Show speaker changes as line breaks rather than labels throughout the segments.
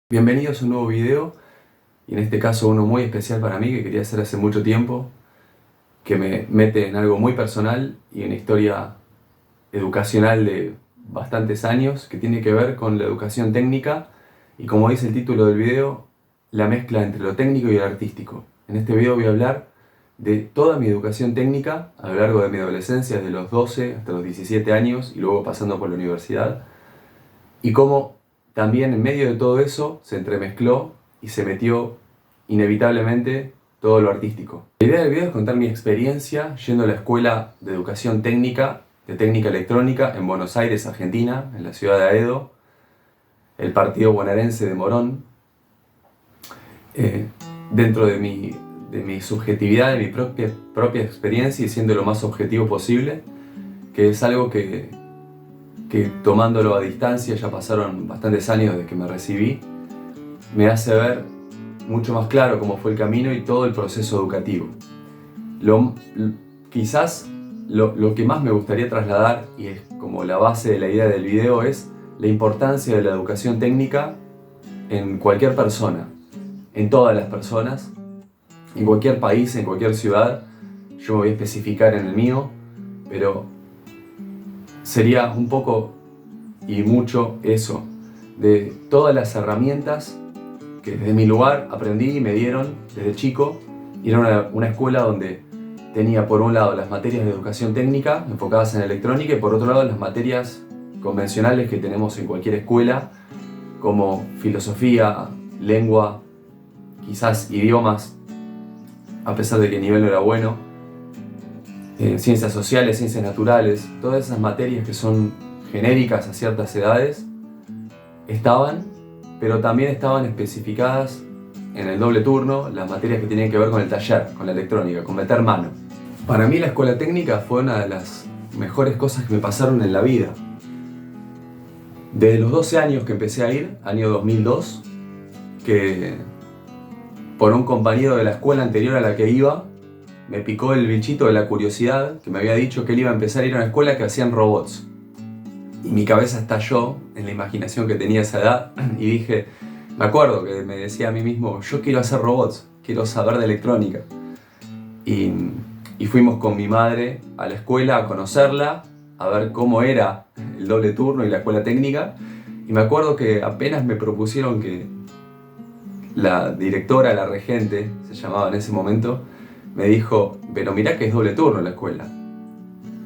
Bienvenidos a un nuevo video, y en este caso uno muy especial para mí que quería hacer hace mucho tiempo, que me mete en algo muy personal y en historia educacional de bastantes años, que tiene que ver con la educación técnica y, como dice el título del video, la mezcla entre lo técnico y lo artístico. En este video voy a hablar de toda mi educación técnica a lo largo de mi adolescencia, desde los 12 hasta los 17 años y luego pasando por la universidad, y cómo también en medio de todo eso se entremezcló y se metió inevitablemente todo lo artístico. La idea del video es contar mi experiencia yendo a la escuela de educación técnica, de técnica electrónica en Buenos Aires, Argentina, en la ciudad de Aedo, el partido bonaerense de Morón. Dentro de mi subjetividad, de mi propia experiencia, y siendo lo más objetivo posible, que es algo que tomándolo a distancia, ya pasaron bastantes años desde que me recibí, me hace ver mucho más claro cómo fue el camino y todo el proceso educativo. Quizás lo que más me gustaría trasladar, y es como la base de la idea del video, es la importancia de la educación técnica en cualquier persona, en todas las personas, en cualquier país, en cualquier ciudad. Yo me voy a especificar en el mío, pero sería un poco y mucho eso, de todas las herramientas que desde mi lugar aprendí y me dieron desde chico. Y era una escuela donde tenía por un lado las materias de educación técnica enfocadas en electrónica y por otro lado las materias convencionales que tenemos en cualquier escuela, como filosofía, lengua, quizás idiomas, a pesar de que el nivel no era bueno, ciencias sociales, ciencias naturales. Todas esas materias que son genéricas a ciertas edades estaban, pero también estaban especificadas en el doble turno las materias que tenían que ver con el taller, con la electrónica, con meter mano. Para mí la escuela técnica fue una de las mejores cosas que me pasaron en la vida. Desde los 12 años que empecé a ir, año 2002, que por un compañero de la escuela anterior a la que iba, me picó el bichito de la curiosidad, que me había dicho que él iba a empezar a ir a una escuela que hacían robots. Y mi cabeza estalló en la imaginación que tenía a esa edad, y dije, me acuerdo que me decía a mí mismo, yo quiero hacer robots, quiero saber de electrónica. Y fuimos con mi madre a la escuela a conocerla, a ver cómo era el doble turno y la escuela técnica. Y me acuerdo que apenas me propusieron que la directora, la regente, se llamaba en ese momento, me dijo, pero mirá que es doble turno la escuela.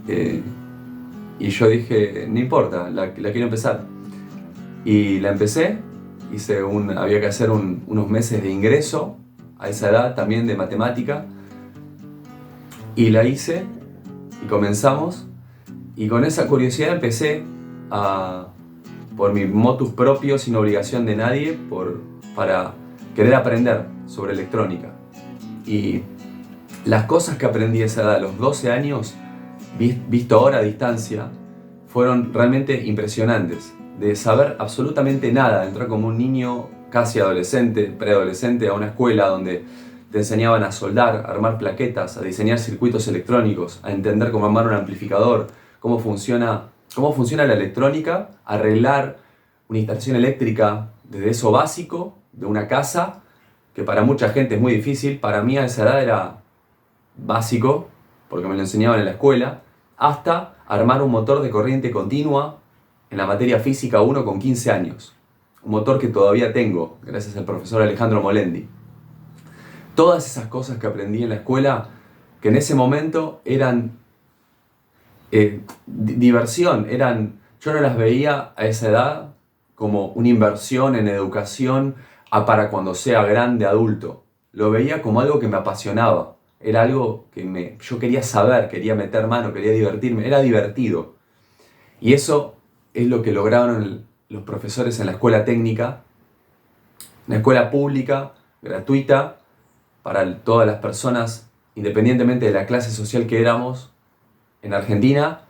Y yo dije, no importa, la quiero empezar. Y la empecé, había que hacer unos meses de ingreso a esa edad, también de matemática. Y la hice, y comenzamos, y con esa curiosidad empecé por mi motus propio, sin obligación de nadie, para querer aprender sobre electrónica. Y las cosas que aprendí a esa edad, a los 12 años, visto ahora a distancia, fueron realmente impresionantes. De saber absolutamente nada, de entrar como un niño casi adolescente, preadolescente, a una escuela donde te enseñaban a soldar, a armar plaquetas, a diseñar circuitos electrónicos, a entender cómo armar un amplificador, cómo funciona la electrónica, arreglar una instalación eléctrica desde eso básico de una casa, que para mucha gente es muy difícil. Para mí a esa edad era básico, porque me lo enseñaban en la escuela, hasta armar un motor de corriente continua en la materia física 1 con 15 años. Un motor que todavía tengo, gracias al profesor Alejandro Molendi. Todas esas cosas que aprendí en la escuela, que en ese momento eran diversión, yo no las veía a esa edad como una inversión en educación para cuando sea grande, adulto. Lo veía como algo que me apasionaba. Era algo que yo quería saber, quería meter mano, quería divertirme, era divertido. Y eso es lo que lograron los profesores en la escuela técnica, una escuela pública, gratuita, para todas las personas, independientemente de la clase social que éramos en Argentina,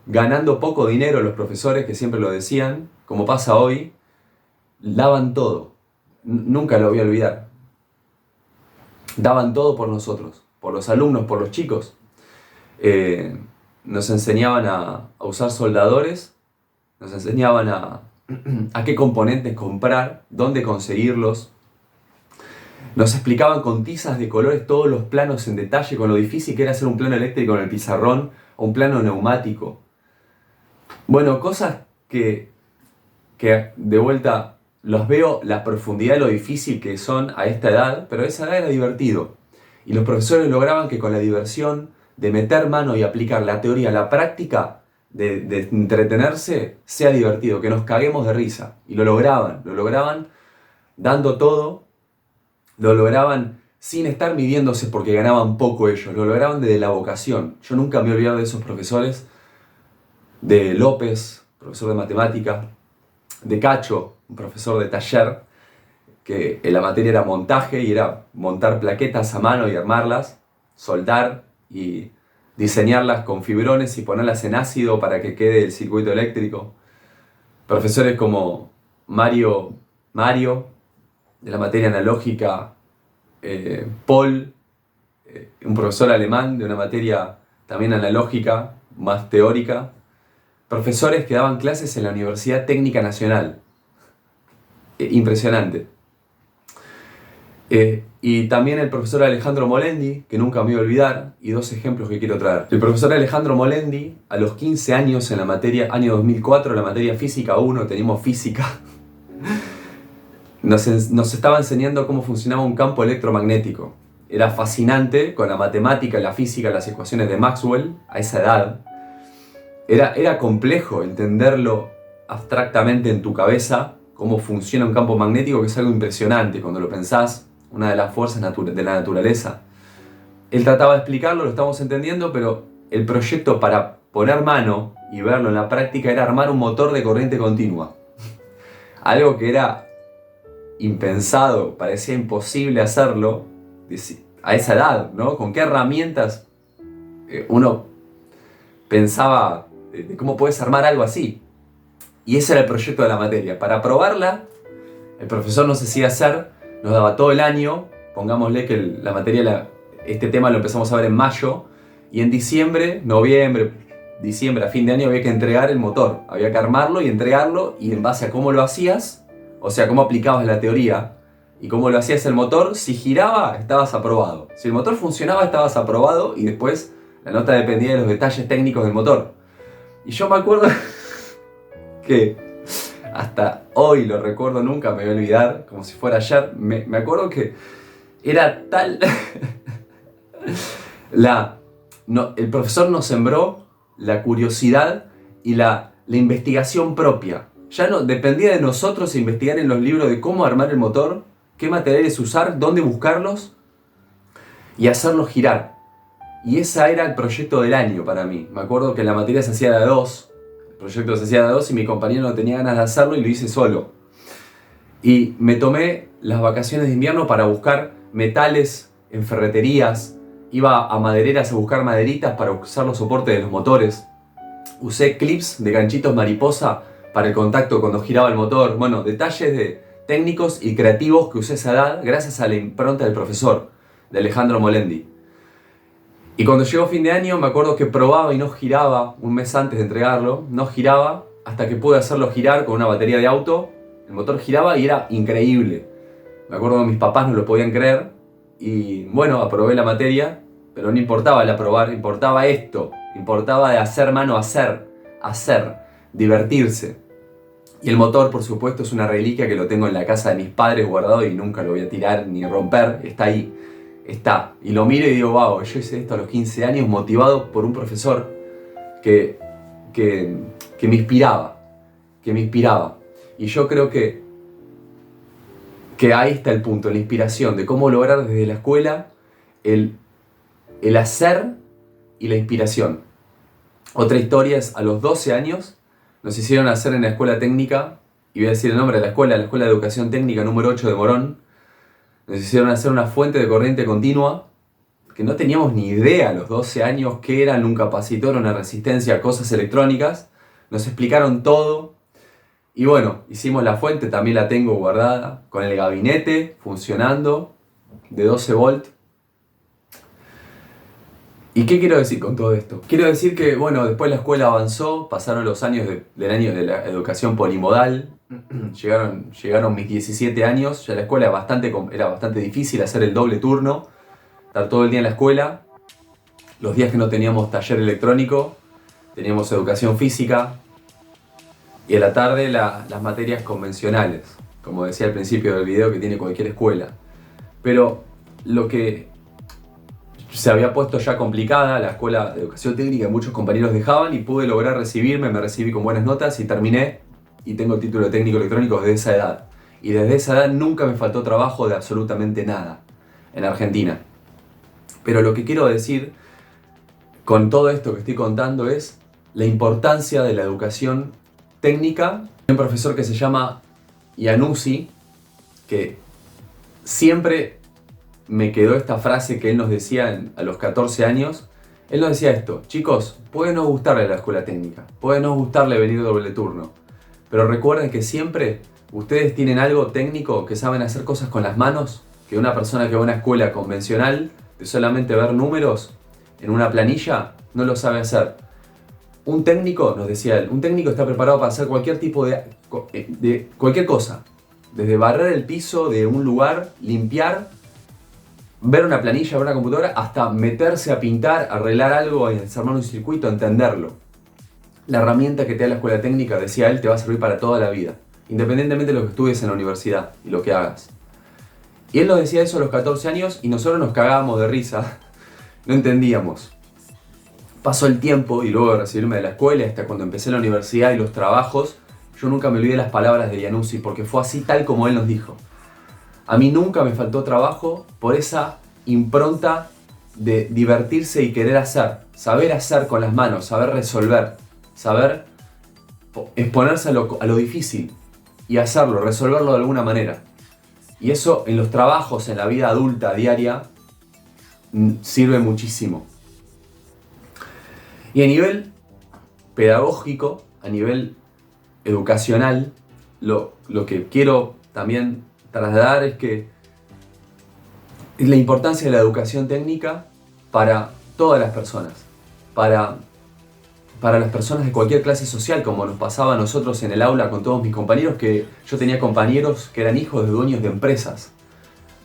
ganando poco dinero los profesores, que siempre lo decían, como pasa hoy, daban todo. Nunca lo voy a olvidar. Daban todo por nosotros, por los alumnos, por los chicos. Nos enseñaban a usar soldadores, nos enseñaban a a qué componentes comprar, dónde conseguirlos. Nos explicaban con tizas de colores todos los planos en detalle, con lo difícil que era hacer un plano eléctrico en el pizarrón o un plano neumático. Bueno, cosas que de vuelta los veo la profundidad de lo difícil que son a esta edad, pero a esa edad era divertido. Y los profesores lograban que con la diversión de meter mano y aplicar la teoría a la práctica, de entretenerse, sea divertido, que nos caguemos de risa. Y lo lograban dando todo, lo lograban sin estar midiéndose porque ganaban poco ellos, lo lograban desde la vocación. Yo nunca me he olvidado de esos profesores, de López, profesor de matemática, de Cacho, un profesor de taller, que en la materia era montaje y era montar plaquetas a mano y armarlas, soldar y diseñarlas con fibrones y ponerlas en ácido para que quede el circuito eléctrico. Profesores como Mario, de la materia analógica, Paul, un profesor alemán de una materia también analógica, más teórica. Profesores que daban clases en la Universidad Técnica Nacional. Impresionante. Y también el profesor Alejandro Molendi, que nunca me voy a olvidar, y dos ejemplos que quiero traer. El profesor Alejandro Molendi, a los 15 años en la materia, año 2004, la materia física 1, teníamos física, nos estaba enseñando cómo funcionaba un campo electromagnético. Era fascinante con la matemática, la física, las ecuaciones de Maxwell, a esa edad. Era complejo entenderlo abstractamente en tu cabeza, cómo funciona un campo magnético, que es algo impresionante cuando lo pensás, una de las fuerzas de la naturaleza. Él trataba de explicarlo, lo estamos entendiendo, pero el proyecto para poner mano y verlo en la práctica era armar un motor de corriente continua. Algo que era impensado, parecía imposible hacerlo a esa edad, ¿no? ¿Con qué herramientas uno pensaba de cómo puedes armar algo así? Y ese era el proyecto de la materia. Para probarla, el profesor nos hacía hacer, nos daba todo el año, pongámosle que la materia, este tema lo empezamos a ver en mayo, y en diciembre, a fin de año había que entregar el motor, había que armarlo y entregarlo, y en base a cómo lo hacías, o sea, cómo aplicabas la teoría, y cómo lo hacías el motor, si giraba, estabas aprobado. Si el motor funcionaba, estabas aprobado, y después la nota dependía de los detalles técnicos del motor. Y yo me acuerdo que hasta hoy lo recuerdo, nunca me voy a olvidar, como si fuera ayer. Me acuerdo que era tal... el profesor nos sembró la curiosidad y la investigación propia. Ya no dependía de nosotros investigar en los libros de cómo armar el motor, qué materiales usar, dónde buscarlos y hacerlos girar. Y ese era el proyecto del año para mí. Me acuerdo que la materia se hacía de a dos. El proyecto se hacía de a dos y mi compañero no tenía ganas de hacerlo y lo hice solo. Y me tomé las vacaciones de invierno para buscar metales en ferreterías. Iba a madereras a buscar maderitas para usar los soportes de los motores. Usé clips de ganchitos mariposa para el contacto cuando giraba el motor. Bueno, detalles técnicos y creativos que usé a esa edad gracias a la impronta del profesor, de Alejandro Molendi. Y cuando llegó fin de año me acuerdo que probaba y no giraba un mes antes de entregarlo. No giraba hasta que pude hacerlo girar con una batería de auto. El motor giraba y era increíble. Me acuerdo que mis papás no lo podían creer. Y bueno, aprobé la materia, pero no importaba el aprobar, importaba esto. Importaba de hacer mano, hacer, divertirse. Y el motor, por supuesto, es una reliquia que lo tengo en la casa de mis padres guardado y nunca lo voy a tirar ni romper. Está ahí. Está. Y lo miro y digo, wow, yo hice esto a los 15 años motivado por un profesor que me inspiraba. Y yo creo que ahí está el punto, la inspiración, de cómo lograr desde la escuela el hacer y la inspiración. Otra historia es, a los 12 años nos hicieron hacer en la escuela técnica, y voy a decir el nombre de la escuela de Educación Técnica número 8 de Morón. Nos hicieron hacer una fuente de corriente continua, que no teníamos ni idea a los 12 años qué era un capacitor, una resistencia a cosas electrónicas. Nos explicaron todo. Y bueno, hicimos la fuente, también la tengo guardada, con el gabinete funcionando, de 12 volt. ¿Y qué quiero decir con todo esto? Quiero decir que, bueno, después la escuela avanzó, pasaron los años del año de la educación polimodal, llegaron mis 17 años, ya la escuela era bastante difícil hacer el doble turno, estar todo el día en la escuela, los días que no teníamos taller electrónico, teníamos educación física, y a la tarde las materias convencionales, como decía al principio del video, que tiene cualquier escuela. Pero lo que se había puesto ya complicada, la escuela de educación técnica, muchos compañeros dejaban y pude lograr recibirme, me recibí con buenas notas y terminé y tengo el título de técnico electrónico desde esa edad. Y desde esa edad nunca me faltó trabajo de absolutamente nada en Argentina. Pero lo que quiero decir con todo esto que estoy contando es la importancia de la educación técnica. Hay un profesor que se llama Iannuzzi, que siempre me quedó esta frase que él nos decía a los 14 años. Él nos decía esto: chicos, puede no gustarle la escuela técnica, puede no gustarle venir doble turno, pero recuerden que siempre ustedes tienen algo técnico, que saben hacer cosas con las manos, que una persona que va a una escuela convencional de solamente ver números en una planilla no lo sabe hacer. Un técnico, nos decía él, un técnico está preparado para hacer cualquier tipo de cualquier cosa, desde barrer el piso de un lugar, limpiar, ver una planilla, ver una computadora, hasta meterse a pintar, arreglar algo, desarmar un circuito, entenderlo. La herramienta que te da la escuela técnica, decía él, te va a servir para toda la vida, independientemente de lo que estudies en la universidad y lo que hagas. Y él nos decía eso a los 14 años y nosotros nos cagábamos de risa, no entendíamos. Pasó el tiempo y luego de recibirme de la escuela, hasta cuando empecé la universidad y los trabajos, yo nunca me olvidé las palabras de Iannuzzi, porque fue así tal como él nos dijo. A mí nunca me faltó trabajo por esa impronta de divertirse y querer hacer, saber hacer con las manos, saber resolver, saber exponerse a lo difícil y hacerlo, resolverlo de alguna manera. Y eso en los trabajos, en la vida adulta diaria, sirve muchísimo. Y a nivel pedagógico, a nivel educacional, lo que quiero también trasladar es que es la importancia de la educación técnica para todas las personas, para las personas de cualquier clase social, como nos pasaba a nosotros en el aula con todos mis compañeros, que yo tenía compañeros que eran hijos de dueños de empresas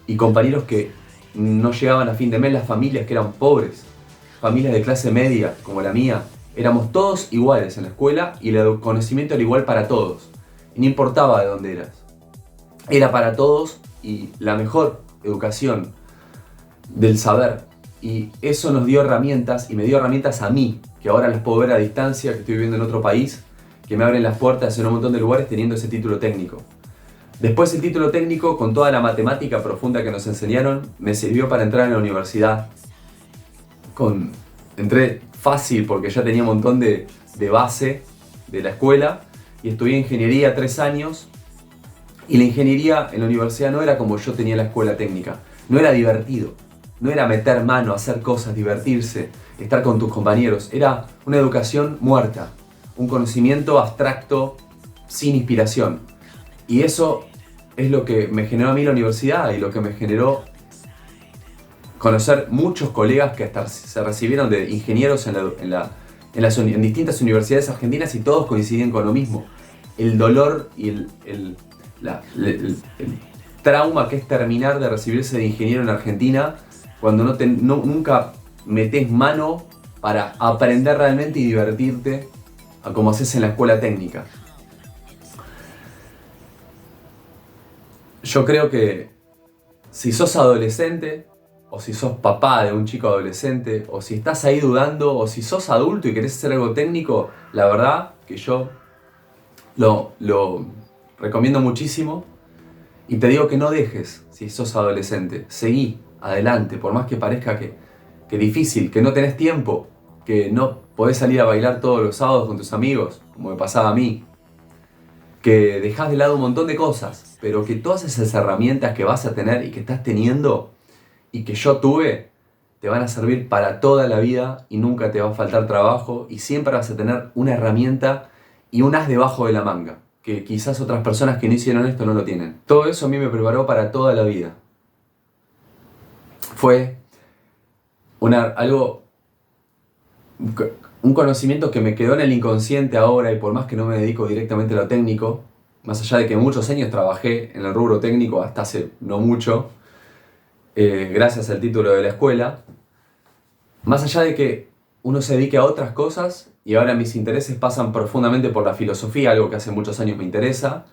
y compañeros que no llegaban a fin de mes, las familias que eran pobres, familias de clase media como la mía. Éramos todos iguales en la escuela y el conocimiento era igual para todos, y no importaba de dónde eras, era para todos, y la mejor educación del saber. Y eso nos dio herramientas, y me dio herramientas a mí, que ahora las puedo ver a distancia, que estoy viviendo en otro país, que me abren las puertas en un montón de lugares teniendo ese título técnico. Después el título técnico, con toda la matemática profunda que nos enseñaron, me sirvió para entrar en la universidad. Entré fácil porque ya tenía un montón de base de la escuela, y estudié ingeniería 3 años. Y la ingeniería en la universidad no era como yo tenía la escuela técnica, no era divertido, no era meter mano, hacer cosas, divertirse, estar con tus compañeros. Era una educación muerta, un conocimiento abstracto, sin inspiración. Y eso es lo que me generó a mí la universidad, y lo que me generó conocer muchos colegas que hasta se recibieron de ingenieros en distintas universidades argentinas, y todos coinciden con lo mismo: el dolor y el trauma que es terminar de recibirse de ingeniero en Argentina, cuando nunca metés mano para aprender realmente y divertirte a como haces en la escuela técnica. Yo creo que si sos adolescente, o si sos papá de un chico adolescente, o si estás ahí dudando, o si sos adulto y querés hacer algo técnico, la verdad que yo lo recomiendo muchísimo, y te digo que no dejes. Si sos adolescente, seguí adelante, por más que parezca que difícil, que no tenés tiempo, que no podés salir a bailar todos los sábados con tus amigos, como me pasaba a mí, que dejás de lado un montón de cosas, pero que todas esas herramientas que vas a tener y que estás teniendo y que yo tuve, te van a servir para toda la vida, y nunca te va a faltar trabajo, y siempre vas a tener una herramienta y un as debajo de la manga, que quizás otras personas que no hicieron esto no lo tienen. Todo eso a mí me preparó para toda la vida. Fue algo un conocimiento que me quedó en el inconsciente ahora, y por más que no me dedico directamente a lo técnico, más allá de que muchos años trabajé en el rubro técnico hasta hace no mucho, gracias al título de la escuela, más allá de que uno se dedique a otras cosas, y ahora mis intereses pasan profundamente por la filosofía, algo que hace muchos años me interesa,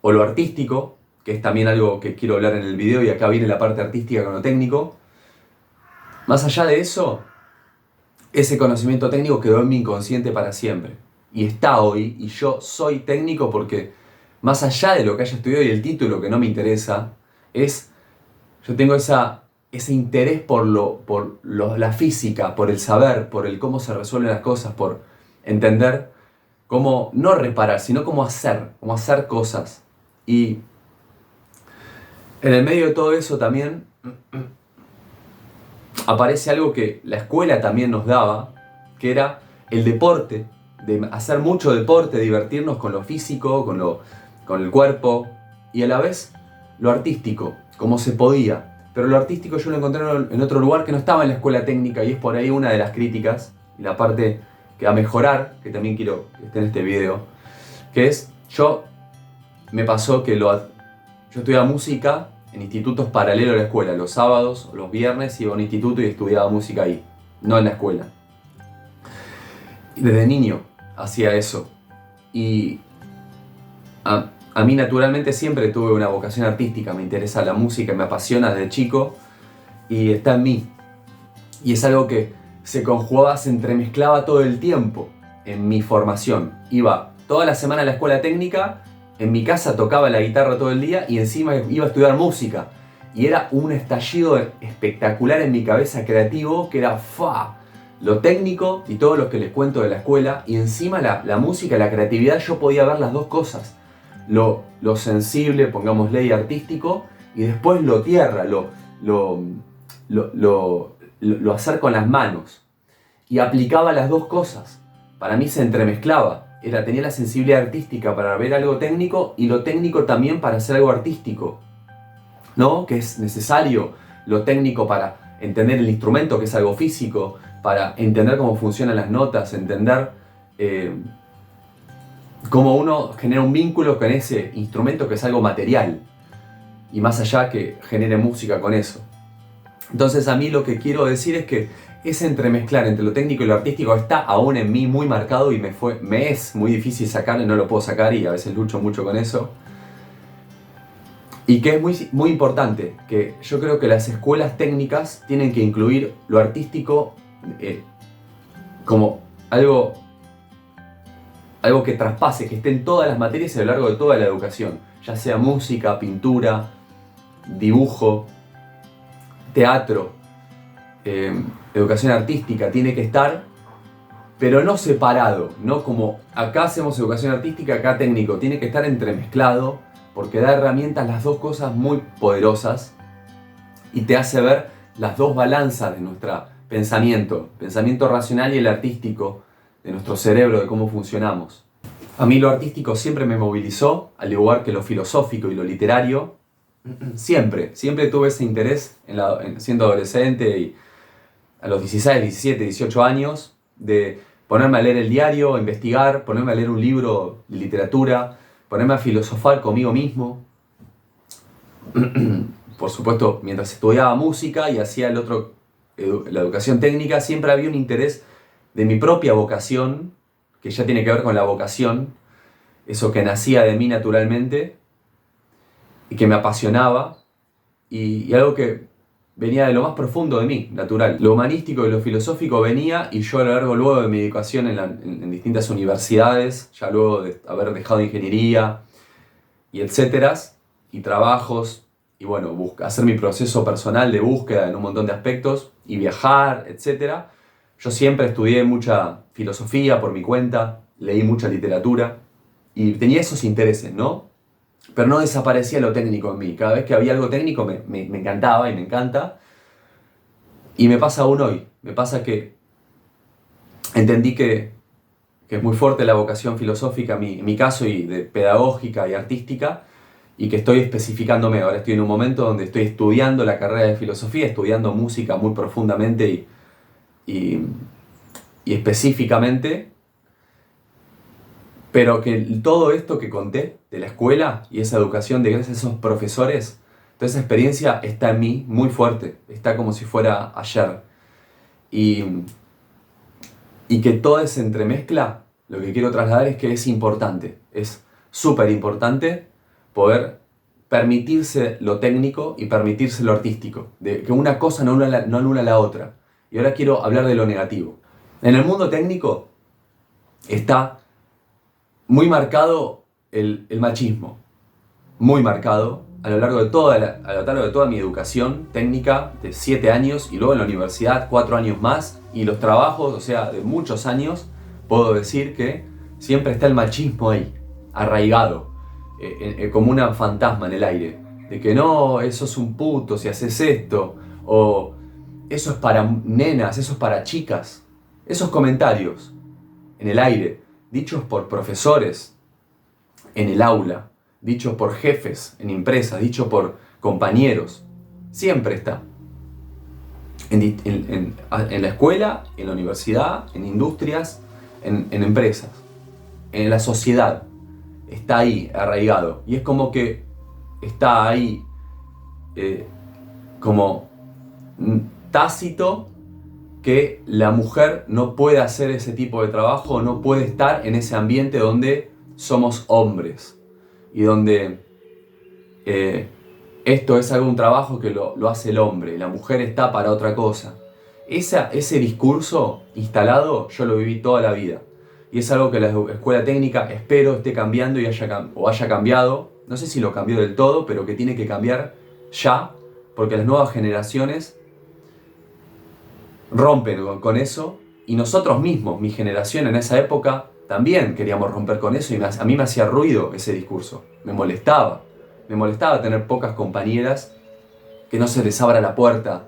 o lo artístico, que es también algo que quiero hablar en el video, y acá viene la parte artística con lo técnico. Más allá de eso, ese conocimiento técnico quedó en mi inconsciente para siempre. Y está hoy, y yo soy técnico porque, más allá de lo que haya estudiado y el título que no me interesa, yo tengo ese interés por la física, por el saber, por el cómo se resuelven las cosas, por entender cómo, no reparar, sino cómo hacer cosas. Y en el medio de todo eso también aparece algo que la escuela también nos daba, que era el deporte, de hacer mucho deporte, divertirnos con lo físico, con el cuerpo, y a la vez lo artístico, como se podía. Pero lo artístico yo lo encontré en otro lugar que no estaba en la escuela técnica, y es por ahí una de las críticas, y la parte que a mejorar, que también quiero que esté en este video, que es, me pasó que yo estudiaba música en institutos paralelos a la escuela. Los sábados o los viernes iba a un instituto y estudiaba música ahí, no en la escuela. Y desde niño hacía eso. Y a mí naturalmente siempre tuve una vocación artística, me interesa la música, me apasiona desde chico y está en mí. Y es algo que se conjugaba, se entremezclaba todo el tiempo en mi formación. Iba toda la semana a la escuela técnica, en mi casa tocaba la guitarra todo el día y encima iba a estudiar música. Y era un estallido espectacular en mi cabeza creativo, que era lo técnico y todo lo que les cuento de la escuela, y encima la música, la creatividad, yo podía ver las dos cosas. Lo sensible, pongámosle, y artístico, y después lo tierra, lo hacer con las manos. Y aplicaba las dos cosas. Para mí se entremezclaba. Tenía la sensibilidad artística para ver algo técnico y lo técnico también para hacer algo artístico, ¿no? Que es necesario lo técnico para entender el instrumento, que es algo físico, para entender cómo funcionan las notas, entender cómo uno genera un vínculo con ese instrumento, que es algo material, y más allá que genere música con eso. Entonces a mí lo que quiero decir es que ese entremezclar entre lo técnico y lo artístico está aún en mí muy marcado, y me es muy difícil sacarlo, y no lo puedo sacar, y a veces lucho mucho con eso. Y que es muy, muy importante, que yo creo que las escuelas técnicas tienen que incluir lo artístico como algo que traspase, que esté en todas las materias a lo largo de toda la educación, ya sea música, pintura, dibujo, teatro, educación artística, tiene que estar, pero no separado, no como acá hacemos educación artística, acá técnico, tiene que estar entremezclado, porque da herramientas, las dos cosas muy poderosas, y te hace ver las dos balanzas de nuestro pensamiento racional y el artístico, de nuestro cerebro, de cómo funcionamos. A mí lo artístico siempre me movilizó, al igual que lo filosófico y lo literario. Siempre tuve ese interés siendo adolescente y a los 16, 17, 18 años, de ponerme a leer el diario, investigar, ponerme a leer un libro de literatura, ponerme a filosofar conmigo mismo. Por supuesto, mientras estudiaba música y hacía la educación técnica, siempre había un interés de mi propia vocación, que ya tiene que ver con la vocación, eso que nacía de mí naturalmente y que me apasionaba, y algo que venía de lo más profundo de mí, natural. Lo humanístico y lo filosófico venía, y yo a lo largo luego de mi educación en distintas universidades, ya luego de haber dejado ingeniería y etcétera, y trabajos, y bueno, hacer mi proceso personal de búsqueda en un montón de aspectos, y viajar, etcétera. Yo siempre estudié mucha filosofía por mi cuenta, leí mucha literatura, y tenía esos intereses, ¿no? Pero no desaparecía lo técnico en mí. Cada vez que había algo técnico me encantaba y me encanta. Y me pasa aún hoy. Me pasa que entendí que es muy fuerte la vocación filosófica en mi caso, y de pedagógica y artística, y que estoy especificándome. Ahora estoy en un momento donde estoy estudiando la carrera de filosofía, estudiando música muy profundamente, y y específicamente, pero que todo esto que conté de la escuela y esa educación de gracias a esos profesores, toda esa experiencia está en mí muy fuerte, está como si fuera ayer. Y que toda esa entremezcla, lo que quiero trasladar es que es importante, es súper importante poder permitirse lo técnico y permitirse lo artístico, de que una cosa no anula la otra. Y ahora quiero hablar de lo negativo. En el mundo técnico está muy marcado el machismo, muy marcado a lo largo de toda mi educación técnica de 7 años y luego en la universidad 4 años más y los trabajos, o sea, de muchos años, puedo decir que siempre está el machismo ahí, arraigado, como una fantasma en el aire, de que no, eso es un puto si haces esto, o eso es para nenas, eso es para chicas. Esos comentarios en el aire, dichos por profesores en el aula, dichos por jefes en empresas, dicho por compañeros, siempre está. En la escuela, en la universidad, en industrias, en empresas, en la sociedad. Está ahí, arraigado. Y es como que está ahí como tácito que la mujer no puede hacer ese tipo de trabajo, no puede estar en ese ambiente donde somos hombres y donde esto es algún trabajo que lo hace el hombre, la mujer está para otra cosa. Ese discurso instalado yo lo viví toda la vida y es algo que la escuela técnica espero esté cambiando y haya cambiado, no sé si lo cambió del todo, pero que tiene que cambiar ya, porque las nuevas generaciones rompen con eso y nosotros mismos, mi generación en esa época, también queríamos romper con eso y a mí me hacía ruido ese discurso, me molestaba tener pocas compañeras que no se les abra la puerta,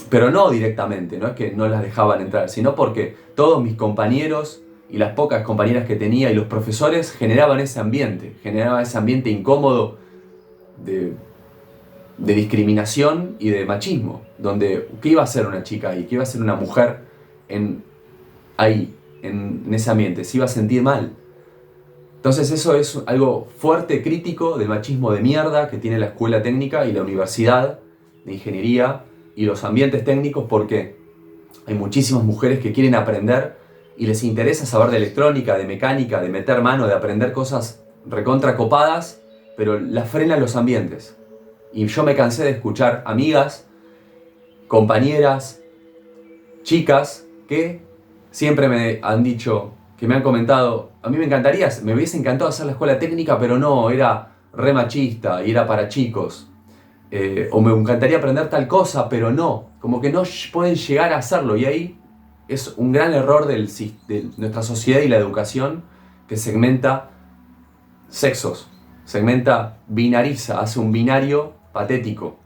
pero no directamente, no es que no las dejaban entrar, sino porque todos mis compañeros y las pocas compañeras que tenía y los profesores generaban ese ambiente incómodo de discriminación y de machismo, donde ¿qué iba a hacer una chica ahí? ¿Qué iba a hacer una mujer ahí, en ese ambiente? Se iba a sentir mal. Entonces eso es algo fuerte, crítico del machismo de mierda que tiene la escuela técnica y la universidad de ingeniería y los ambientes técnicos, porque hay muchísimas mujeres que quieren aprender y les interesa saber de electrónica, de mecánica, de meter mano, de aprender cosas recontra copadas, pero las frenan los ambientes. Y yo me cansé de escuchar amigas, compañeras, chicas que siempre me han dicho, que me han comentado, a mí me hubiese encantado hacer la escuela técnica, pero no, era re machista y era para chicos. O me encantaría aprender tal cosa, pero no, como que no pueden llegar a hacerlo. Y ahí es un gran error de nuestra sociedad y la educación, que segmenta sexos, binariza, hace un binario patético.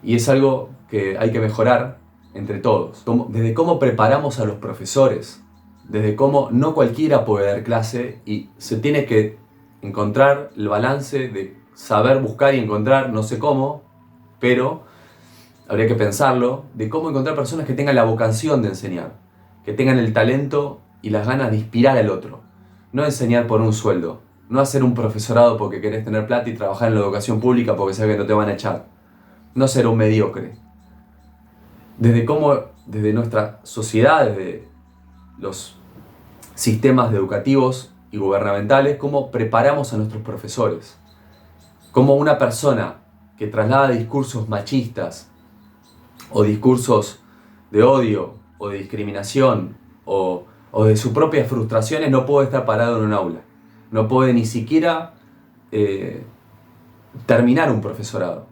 Y es algo que hay que mejorar entre todos. Desde cómo preparamos a los profesores, desde cómo no cualquiera puede dar clase y se tiene que encontrar el balance de saber buscar y encontrar, no sé cómo, pero habría que pensarlo, de cómo encontrar personas que tengan la vocación de enseñar, que tengan el talento y las ganas de inspirar al otro. No enseñar por un sueldo, no hacer un profesorado porque querés tener plata y trabajar en la educación pública porque sabes que no te van a echar. No ser un mediocre. Desde nuestra sociedad, desde los sistemas educativos y gubernamentales, cómo preparamos a nuestros profesores. Cómo una persona que traslada discursos machistas o discursos de odio o de discriminación o de sus propias frustraciones no puede estar parado en un aula. No puede ni siquiera terminar un profesorado.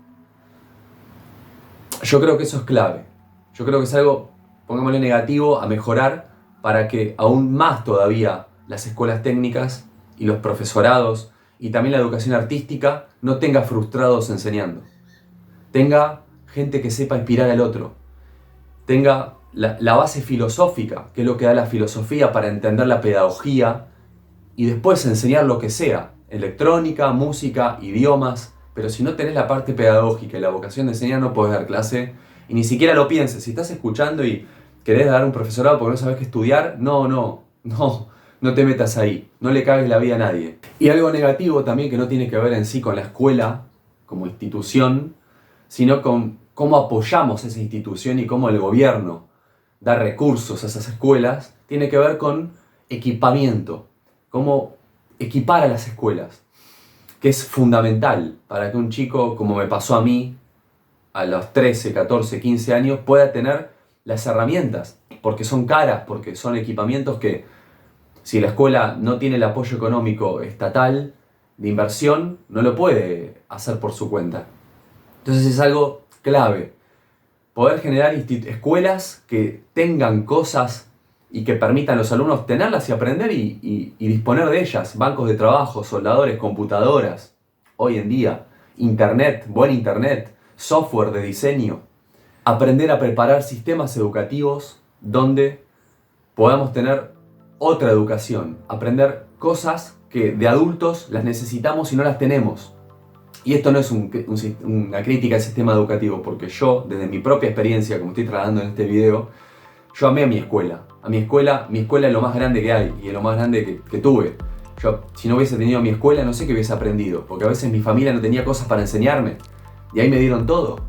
Yo creo que eso es clave. Yo creo que es algo, pongámosle negativo, a mejorar para que aún más todavía las escuelas técnicas y los profesorados y también la educación artística no tenga frustrados enseñando. Tenga gente que sepa inspirar al otro. Tenga la base filosófica, que es lo que da la filosofía para entender la pedagogía y después enseñar lo que sea, electrónica, música, idiomas, pero si no tenés la parte pedagógica y la vocación de enseñar no podés dar clase y ni siquiera lo pienses. Si estás escuchando y ¿Querés dar un profesorado porque no sabes qué estudiar? No te metas ahí, no le cagues la vida a nadie. Y algo negativo también que no tiene que ver en sí con la escuela como institución, sino con cómo apoyamos esa institución y cómo el gobierno da recursos a esas escuelas, tiene que ver con equipamiento, cómo equipar a las escuelas, que es fundamental para que un chico, como me pasó a mí, a los 13, 14, 15 años, pueda tener las herramientas, porque son caras, porque son equipamientos que, si la escuela no tiene el apoyo económico estatal de inversión, no lo puede hacer por su cuenta. Entonces es algo clave, poder generar escuelas que tengan cosas y que permitan a los alumnos tenerlas y aprender y disponer de ellas. Bancos de trabajo, soldadores, computadoras, hoy en día, internet, buen internet, software de diseño. Aprender a preparar sistemas educativos donde podamos tener otra educación, aprender cosas que de adultos las necesitamos y no las tenemos. Y esto no es una crítica al sistema educativo, porque yo, desde mi propia experiencia, como estoy tratando en este video, yo amé a mi escuela. Mi escuela es lo más grande que hay y es lo más grande que tuve. Yo, si no hubiese tenido mi escuela, no sé qué hubiese aprendido, porque a veces mi familia no tenía cosas para enseñarme. Y ahí me dieron todo.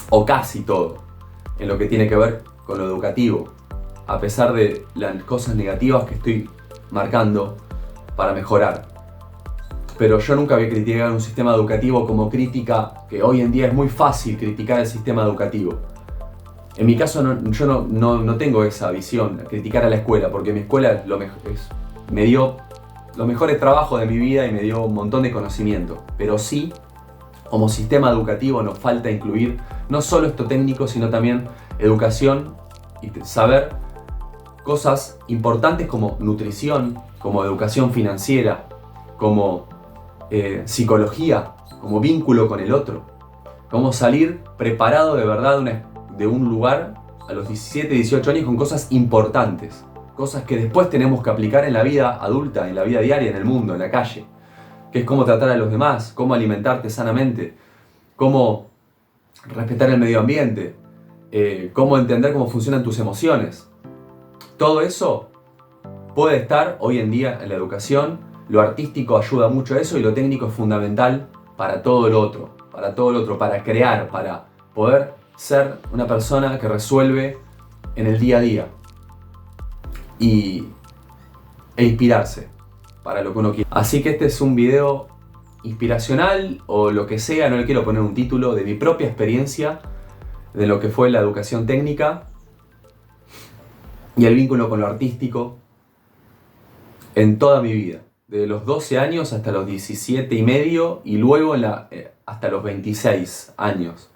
O casi todo, en lo que tiene que ver con lo educativo. A pesar de las cosas negativas que estoy marcando para mejorar. Pero yo nunca voy a criticar un sistema educativo como crítica, que hoy en día es muy fácil criticar el sistema educativo. En mi caso yo no tengo esa visión, criticar a la escuela, porque mi escuela me dio los mejores trabajos de mi vida y me dio un montón de conocimiento. Pero sí, como sistema educativo nos falta incluir no solo esto técnico, sino también educación y saber cosas importantes como nutrición, como educación financiera, como psicología, como vínculo con el otro. Cómo salir preparado de verdad de un lugar a los 17, 18 años con cosas importantes. Cosas que después tenemos que aplicar en la vida adulta, en la vida diaria, en el mundo, en la calle. Que es cómo tratar a los demás, cómo alimentarte sanamente, cómo respetar el medio ambiente, cómo entender cómo funcionan tus emociones. Todo eso puede estar hoy en día en la educación. Lo artístico ayuda mucho a eso y lo técnico es fundamental para todo lo otro, para crear, para poder ser una persona que resuelve en el día a día e inspirarse para lo que uno quiere. Así que este es un video inspiracional o lo que sea, no le quiero poner un título, de mi propia experiencia de lo que fue la educación técnica y el vínculo con lo artístico en toda mi vida. De los 12 años hasta los 17 y medio y luego hasta los 26 años.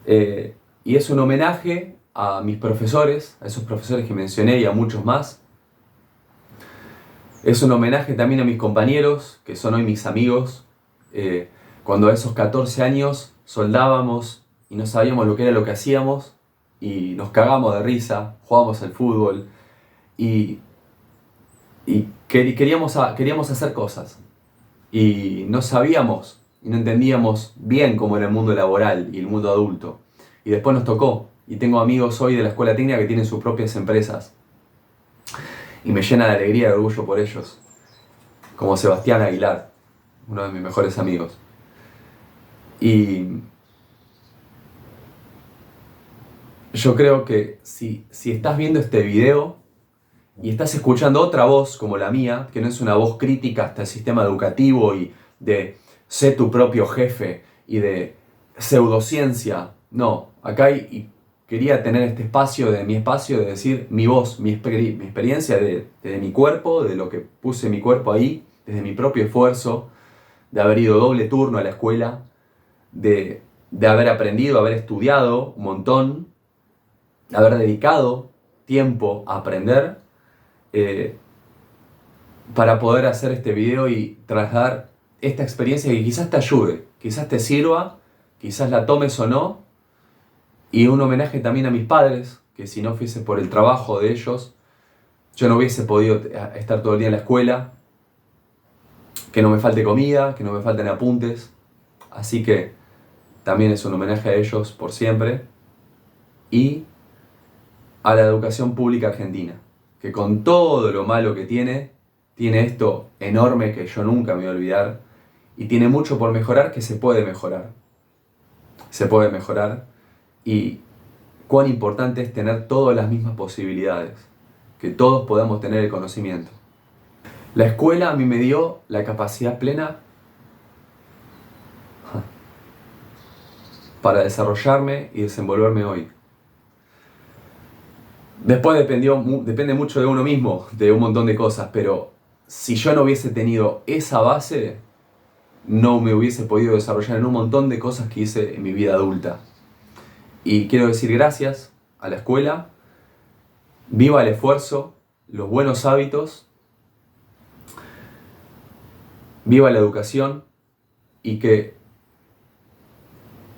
Y es un homenaje a mis profesores, a esos profesores que mencioné y a muchos más. Es un homenaje también a mis compañeros, que son hoy mis amigos. Cuando a esos 14 años soldábamos y no sabíamos lo que era lo que hacíamos y nos cagamos de risa, jugábamos al fútbol y queríamos hacer cosas y no sabíamos y no entendíamos bien cómo era el mundo laboral y el mundo adulto. Y después nos tocó, y tengo amigos hoy de la escuela técnica que tienen sus propias empresas y me llena de alegría y de orgullo por ellos, como Sebastián Aguilar, uno de mis mejores amigos. Y yo creo que si estás viendo este video y estás escuchando otra voz como la mía, que no es una voz crítica hasta el sistema educativo y de ser tu propio jefe y de pseudociencia, no, acá quería tener este espacio de decir mi voz, mi experiencia de mi cuerpo, de lo que puse mi cuerpo ahí, desde mi propio esfuerzo, de haber ido doble turno a la escuela, de haber aprendido, haber estudiado un montón, de haber dedicado tiempo a aprender, para poder hacer este video y trasladar esta experiencia que quizás te ayude, quizás te sirva, quizás la tomes o no. Y un homenaje también a mis padres, que si no fuese por el trabajo de ellos, yo no hubiese podido estar todo el día en la escuela, que no me falte comida, que no me falten apuntes. Así que también es un homenaje a ellos por siempre. Y a la educación pública argentina, que con todo lo malo que tiene esto enorme que yo nunca me voy a olvidar, y tiene mucho por mejorar que se puede mejorar. Se puede mejorar, y cuán importante es tener todas las mismas posibilidades, que todos podamos tener el conocimiento. La escuela a mí me dio la capacidad plena para desarrollarme y desenvolverme hoy. Después depende mucho de uno mismo, de un montón de cosas, pero si yo no hubiese tenido esa base, no me hubiese podido desarrollar en un montón de cosas que hice en mi vida adulta. Y quiero decir gracias a la escuela, viva el esfuerzo, los buenos hábitos, viva la educación, y que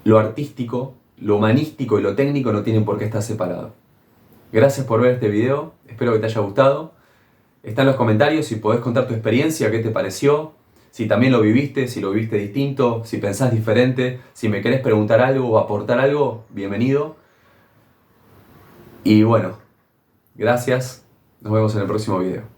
lo artístico, lo humanístico y lo técnico no tienen por qué estar separados. Gracias por ver este video, espero que te haya gustado. Está en los comentarios si podés contar tu experiencia, qué te pareció, si también lo viviste, si lo viviste distinto, si pensás diferente, si me querés preguntar algo o aportar algo, bienvenido. Y bueno, gracias, nos vemos en el próximo video.